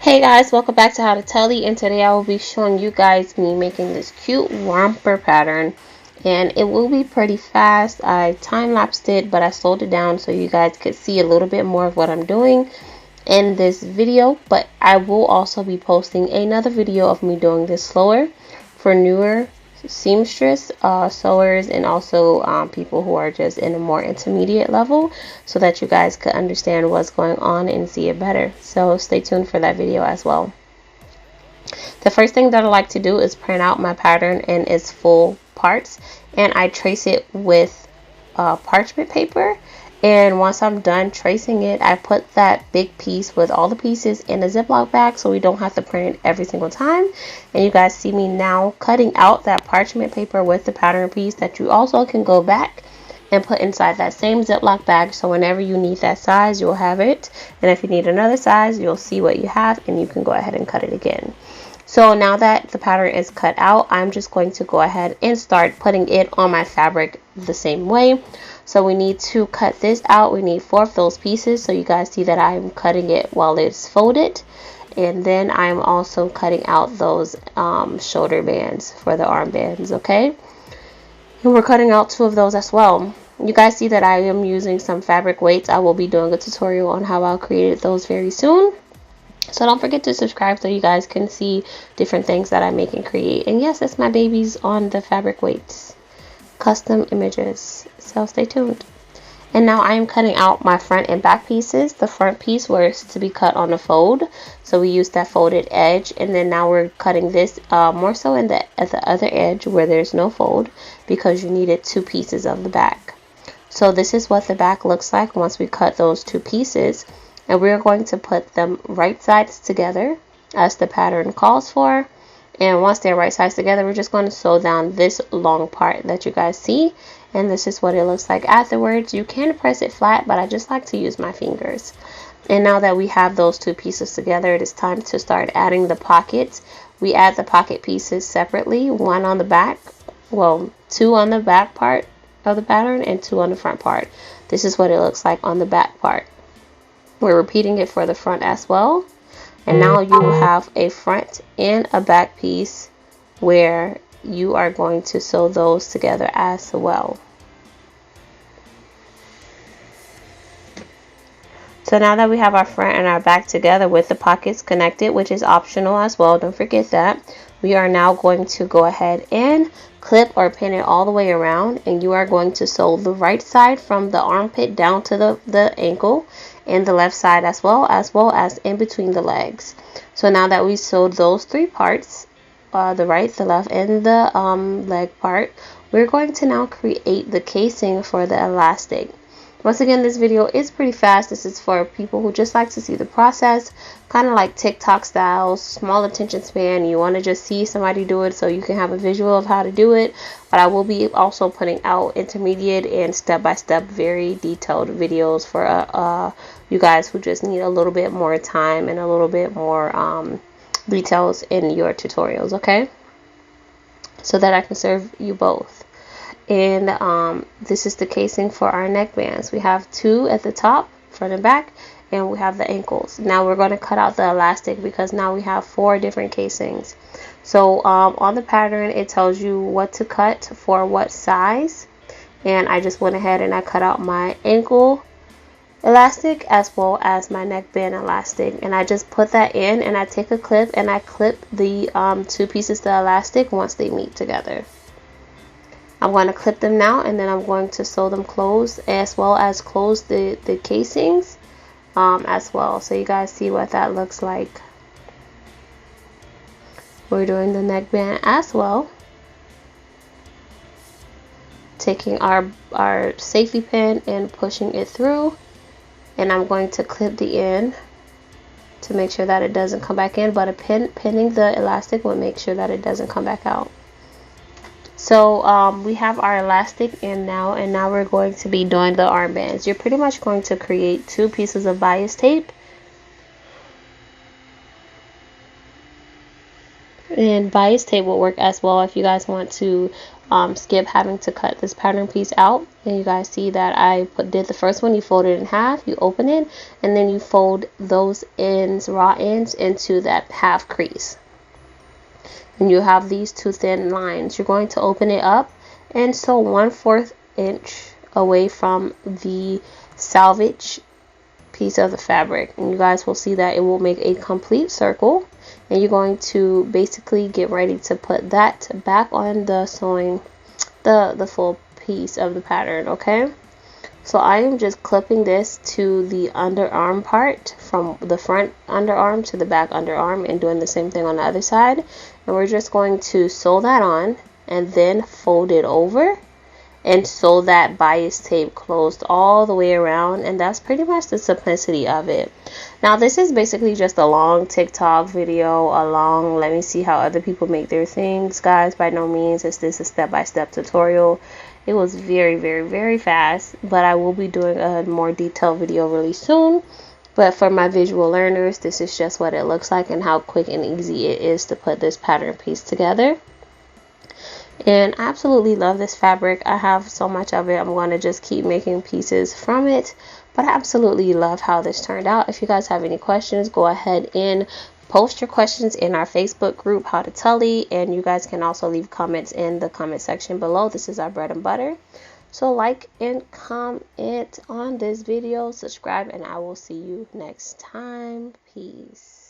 Hey guys, welcome back to How to Telly, and today I will be showing you guys me making this cute romper pattern, and it will be pretty fast. I time-lapsed it, but I slowed it down so you guys could see a little bit more of what I'm doing in this video, but I will also be posting another video of me doing this slower for newer seamstress sewers and also people who are just in a more intermediate level, so that you guys could understand what's going on and see it better. So stay tuned for that video as well. The first thing that I like to do is print out my pattern in its full parts, and I trace it with parchment paper. And once I'm done tracing it, I put that big piece with all the pieces in a Ziploc bag so we don't have to print it every single time. And you guys see me now cutting out that parchment paper with the pattern piece that you also can go back and put inside that same Ziploc bag, so whenever you need that size, you'll have it. And if you need another size, you'll see what you have and you can go ahead and cut it again. So now that the pattern is cut out, I'm just going to go ahead and start putting it on my fabric the same way. So we need to cut this out. We need 4 of those pieces. So you guys see that I'm cutting it while it's folded. And then I'm also cutting out those shoulder bands for the arm bands, okay? And we're cutting out 2 of those as well. You guys see that I am using some fabric weights. I will be doing a tutorial on how I'll create those very soon. So don't forget to subscribe so you guys can see different things that I make and create. And yes, it's my babies on the fabric weights, custom images. So stay tuned. And now I am cutting out my front and back pieces. The front piece was to be cut on a fold, so we used that folded edge. And then now we're cutting this more so at the other edge where there's no fold, because you needed 2 pieces of the back. So this is what the back looks like once we cut those 2 pieces. And we're going to put them right sides together as the pattern calls for. And once they're right sides together, we're just going to sew down this long part that you guys see. And this is what it looks like afterwards. You can press it flat, but I just like to use my fingers. And now that we have those 2 pieces together, it is time to start adding the pockets. We add the pocket pieces separately, 1 on the back, well, 2 on the back part of the pattern and 2 on the front part. This is what it looks like on the back part. We're repeating it for the front as well. And now you will have a front and a back piece where you are going to sew those together as well. So now that we have our front and our back together with the pockets connected, which is optional as well, don't forget that, we are now going to go ahead and clip or pin it all the way around, and you are going to sew the right side from the armpit down to the ankle, and the left side as well as in between the legs. So now that we sewed those 3 parts, the right, the left, and the leg part, we're going to now create the casing for the elastic. Once again, this video is pretty fast. This is for people who just like to see the process, kind of like TikTok style, small attention span. You want to just see somebody do it so you can have a visual of how to do it. But I will be also putting out intermediate and step-by-step, very detailed videos for you guys who just need a little bit more time and a little bit more details in your tutorials, okay? So that I can serve you both. And this is the casing for our neck bands. We have 2 at the top, front and back, and we have the ankles. Now we're going to cut out the elastic because now we have 4 different casings. So on the pattern, it tells you what to cut for what size, and I just went ahead and I cut out my ankle elastic as well as my neckband elastic, and I just put that in, and I take a clip and I clip the 2 pieces of the elastic once they meet together. I'm going to clip them now, and then I'm going to sew them closed as well as close the casings as well, so you guys see what that looks like. We're doing the neckband as well, taking our safety pin and pushing it through, and I'm going to clip the end to make sure that it doesn't come back in, but pinning the elastic will make sure that it doesn't come back out. So we have our elastic in now, and now we're going to be doing the armbands. You're pretty much going to create 2 pieces of bias tape, And bias tape will work as well if you guys want to skip having to cut this pattern piece out. And you guys see that I did the first one. You fold it in half, you open it, and then you fold those ends, raw ends, into that half crease. And you have these two thin lines. You're going to open it up and sew 1/4 inch away from the salvage piece of the fabric, and you guys will see that it will make a complete circle. And you're going to basically get ready to put that back on the sewing, the full piece of the pattern. Okay, so I am just clipping this to the underarm part, from the front underarm to the back underarm, and doing the same thing on the other side. And we're just going to sew that on and then fold it over and sew that bias tape closed all the way around. And that's pretty much the simplicity of it. Now this is basically just a long TikTok video, let me see how other people make their things, guys. By no means is this a step-by-step tutorial. It was very fast, but I will be doing a more detailed video really soon. But for my visual learners, this is just what it looks like and how quick and easy it is to put this pattern piece together. And I absolutely love this fabric. I have so much of it. I'm going to just keep making pieces from it. But I absolutely love how this turned out. If you guys have any questions, go ahead and post your questions in our Facebook group, How to Tully. And you guys can also leave comments in the comment section below. This is our bread and butter. So like and comment on this video, subscribe, and I will see you next time. Peace.